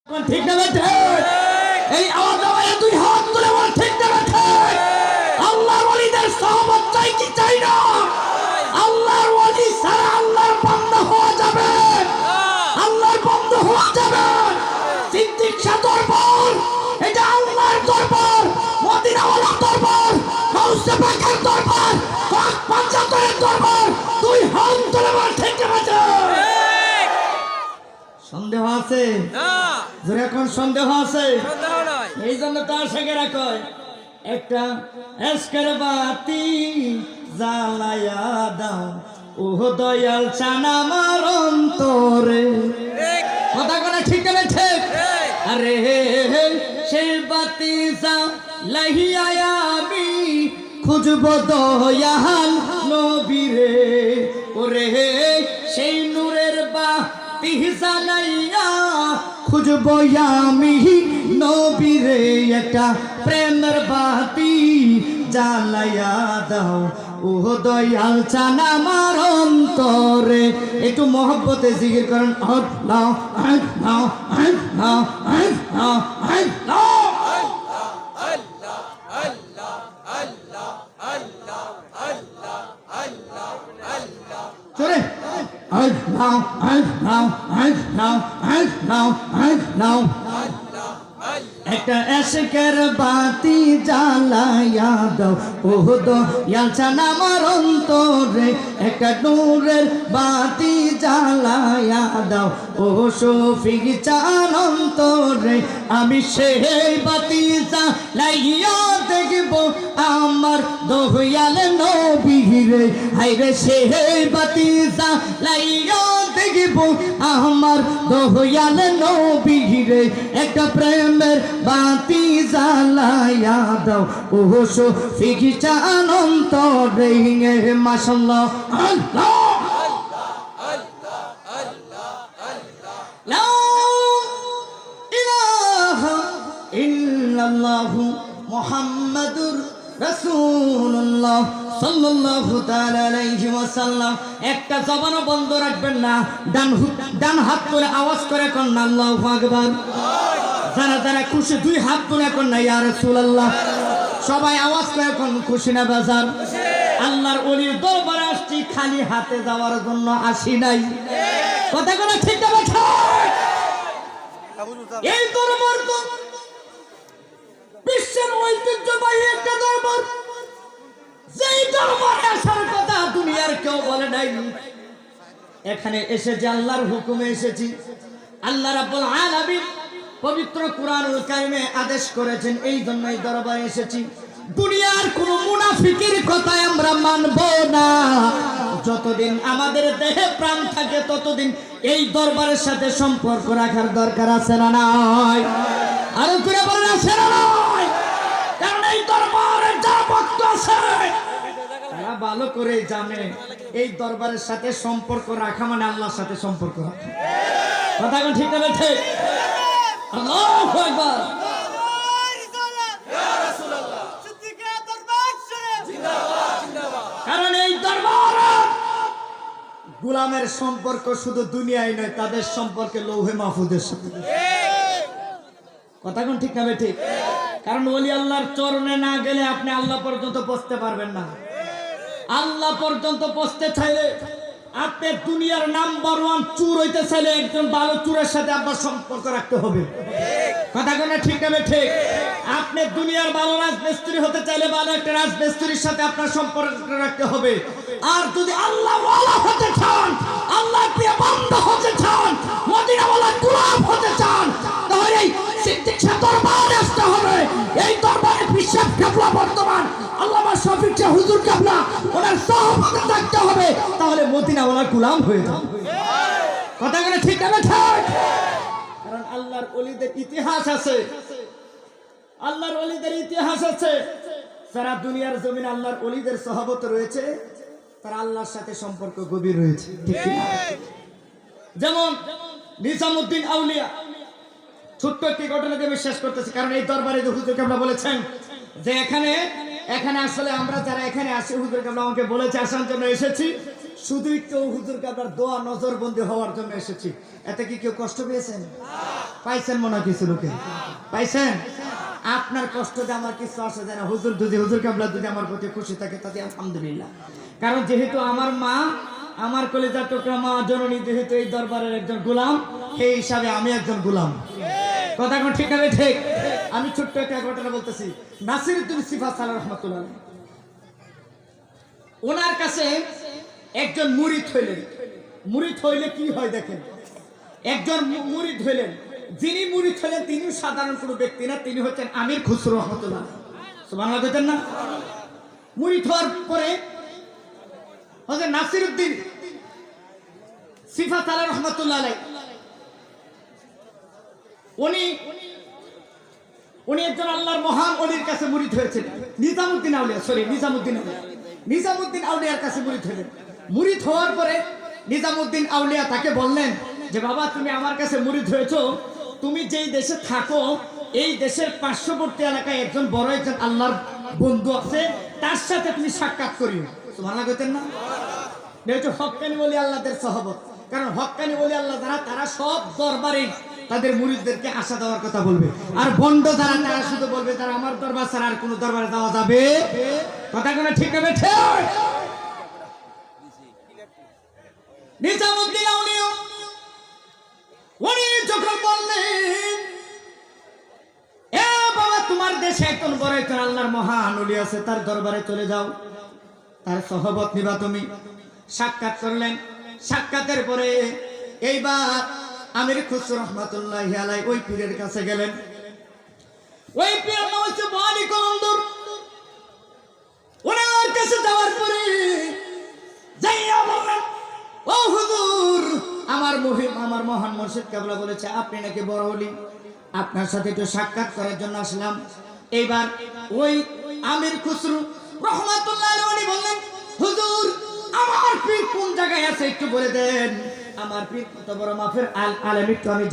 ঠিক না বেঠে এই আওয়াজ দুই হাত তুলে বল ঠিক না বেঠে আল্লাহর ওলিদের সাহাবত চাই কি চাই না আল্লাহর ওলি সারা আল্লাহর বান্দা হওয়া যাবে আল্লাহর বান্দা হওয়া যাবে সিদ্দিক শাহ দরবার এটা আল্লাহর দরবার মদিনা ওয়ালা দরবার গাউসে পাকের দরবার পাক পাঞ্জাবের দরবার দুই হাত তুলে বল ঠিক না বেঠে সন্দেহ আছে না জোরে এখন সন্দেহ আছে সন্দেহ নাই এই জন্য তার সঙ্গে রাখো একটা এসকের বাতি জ্বালায়া দাও ও দয়াল চান আমার অন্তরে কথা কোন ঠিক না ঠিক আরে সেই বাতি জ্বালাইয়া আমি খুঁজব দয়াল নবীরে ওরে সেই নূরের জ্বালাইয়া খুঁজব আমি নবীরে একটা প্রেমের বাতি জ্বালাইয়া দাও ও দয়াল চান আমার অন্তরে একটু মহব্বতে জিকির করেন আল্লাহ আল্লাহ আল্লাহ আল্লাহ আল্লাহ চলে now, একটা এশকের বাতি জ্বালাইয়া দাও ও দয়াল চান আমার অন্তরে একটা নূরের বাতি জ্বালাইয়া দাও ও শফিক চান অন্তরে আমি সেই বাতি জ্বালাইয়া দেখব আমার দয়াল নবীরে হায়রে সেই বাতি জ্বালাইয়া দেখব আমার দয়াল নবীরে একটা প্রেমের বাতি জ্বালাইয়া দাও ও শফিক চান অন্তরে মাশাআল্লাহ আল্লাহ লা ইলাহা ইল্লাল্লাহু মুহাম্মাদুর রাসূলুল্লাহ সাল্লাল্লাহু তাআলা আলাইহি ওয়াসাল্লাম একটা জবানও বন্ধ রাখবেন না ডান হাত তুলে আওয়াজ করে কোন আল্লাহু আকবার যারা যারা খুশি দুই হাত তুলে কোন ইয়া রাসূলুল্লাহ সবাই আওয়াজ করে কোন খুশি না বাজার আল্লাহর ওলির দরবারে আসছি খালি হাতে যাওয়ার জন্য আসি নাই কথা কোন ঠিক না ঠিক এই দরবার তো বিশ্বের ঐতিহ্যবাহী একটা দরবার যেই দরবারে আসার কথা দুনিয়ার কেউ বলে নাই এখানে এসেছি আল্লাহর হুকুমে এসেছি আল্লাহ রাব্বুল আলামিন পবিত্র কুরআনুল কারীমে আদেশ করেছেন এই জন্যই দরবারে এসেছি দুনিয়ার কোন মুনাফিকের কথা আমরা মানব না যতদিন আমাদের দেহে প্রাণ থাকে ততদিন এই দরবারের সাথে সম্পর্ক রাখার দরকার আছে না নাই আর করে বলেন আছে না নাই কারণ এই দরবারে যা ভক্ত আছে তারা ভালো করে জানে এই দরবারের সাথে সম্পর্ক রাখা মানে আল্লাহর সাথে সম্পর্ক রাখা কথা কোন ঠিক না ঠিক আল্লাহু আকবার ইয়া রাসূলুল্লাহ সিদ্দিকের দরবার শরীফ জিন্দাবাদ জিন্দাবাদ কারণ এই দরবারে গোলামের সম্পর্ক শুধু দুনিয়ায় নয় তাদের সম্পর্কে লৌহে মাহফুজের সাথে কথা কোন ঠিক না ঠিক কারণ ওলি আল্লাহর চরণে না গেলে আপনি আল্লাহ পর্যন্ত পৌঁছতে পারবেন না আল্লাহ পর্যন্ত পৌঁছতে চাইলে আপনি দুনিয়ার নাম্বার 1 চোর হইতে চাইলে একজন ভালো চোরের সাথে আপনার সম্পর্ক রাখতে হবে কথা কোন ঠিক না ঠিক আপনি দুনিয়ার ভালো রাজমিস্ত্রি হতে চাইলে ভালো একটা রাজমিস্ত্রির সাথে আপনার সম্পর্ক রাখতে হবে আর যদি আল্লাহ ওয়ালা হতে চান আল্লাহর প্রিয় বান্দা হতে চান মদিনা ওয়ালা গোলাম হতে চান তাহলে সিদ্দিক শাহ দরবারে আসতে হবে এই দরবারে বিশ্বপ কাবলা বর্তমান আল্লামা শফিক শাহ হুজুর কাবলা ওনার সহবতে থাকতে হবে তাহলে মদিনা ওয়ালা গোলাম হয়ে যাবে কথা কোন ঠিক না ঠিক কারণ আল্লাহর ওলিদের ইতিহাস আছে আল্লাহর ওলিদের ইতিহাস আছে সারা দুনিয়ার জমিনে আল্লাহর ওলিদের সহবত রয়েছে তারা আল্লাহর সাথে সম্পর্ক গভীর রয়েছে ঠিক কি না যেমন নিজামউদ্দিন আউলিয়া ছোট্ট একটি ঘটনা দিয়ে বিশ্বাস করতেছি কারণ এই দরবারে হুজুর কাবলা বলেছেন যে এখানে আসলে আমরা যারা এখানে আসি হুজুর কাবলা আমাকে বলেছে আসার জন্য এসেছি শুধুই কেউ হুজুর কাবলার দোয়া নজরবন্দি হওয়ার জন্য এসেছি এতে কি কেউ কষ্ট পেয়েছেন পাইছেন মনে হয় কিছু লোকে পাইছেন। আপনার কষ্টতে আমার কিছু আসে যায় না। হুজুর যদি হুজুর কাবলা যদি আমার প্রতি খুশি থাকে তাতে আলহামদুলিল্লাহ। কারণ যেহেতু আমার মা, আমার কলিজার টুকরা মা জননী যেহেতু এই দরবারের একজন গোলাম, সেই হিসাবে আমি একজন গোলাম। কথা কোন ঠিক আছে? ঠিক। আমি ছোট্ট একটা ঘটনা বলতেছি। নাসিরউদ্দিন সিফাত সালাহ রহমাতুল্লাহ আলাইহি, ওনার কাছে একজন মুরিদ হইলেন। মুরিদ হইলে কি হয় দেখেন, একজন মুরিদ হইলেন, যিনি মুরিদ হলেন তিনি সাধারণ কোনো ব্যক্তি না, তিনি হচ্ছেন আমির খুসরো রহমাতুল্লাহ। সুবহানাল্লাহ বলতেন না? মুরিদ হওয়ার পরে হযরত নাসিরউদ্দিন সিফাত সালাহ রহমাতুল্লাহ আলাইহি উনি একজন আল্লাহর মহান ওলির কাছে মুরিদ হয়েছিলেন। নিজামউদ্দিন আউলিয়া, নিজামউদ্দিন আউলিয়ার কাছে মুরিদ হলেন। মুরিদ হওয়ার পরে নিজামউদ্দিন আউলিয়া তাকে বললেন যে বাবা, তুমি আমার কাছে মুরিদ হয়েছো, তুমি যেই দেশে থাকো এই দেশের পার্শ্ববর্তী এলাকায় একজন বড় একজন আল্লাহর বন্ধু আছে, তার সাথে তুমি সাক্ষাৎ করিও। সুবহানাল্লাহ বলতেন না? এটা হক্কানি ওলি আল্লাহদের সহবত। কারণ হক্কানি ওলি আল্লাহ যারা, তারা সব দরবারে তাদের মুরিদদেরকে আশা দেওয়ার কথা বলবে, আর বন্ড যারা তারা শুধু বলবে তারা আমার দরবার ছাড়া আর কোনো দরবারে দেওয়া যাবে। কথা কোনো ঠিক হবে? ঠিক। নিজামউদ্দিন আউলিয়া উনি যখন বললেন, এ বাবা, তোমার দেশে একজন বড় একজন আল্লাহর মহান ওলি আছে, তার দরবারে চলে যাও, তার সহবত নিবা তুমি। সাক্ষাৎ করলেন। সাক্ষাতের পরে এইবার আমির খুসরো রহমাতুল্লাহি আলাইহি ওই পীরের কাছে গেলেন। ওই পীরের নাম হচ্ছে ওয়ালি কলন্দর। ওনার কাছে যাওয়ার পরে যাইয়া বললেন, ও হুজুর, আমার মহান মুর্শিদ কেবলা বলেছে আপনি নাকি বড় ওলি, আপনার সাথে একটু সাক্ষাৎ করার জন্য আসলাম। এইবার ওই আমির খুসরো রহমাতুল্লাহি আলাইহি বললেন, হুজুর, আমার পীর কোন জায়গায় আছে একটু বলে দেন। আমার পীর কত বড় মাফের আলেম একটু আমি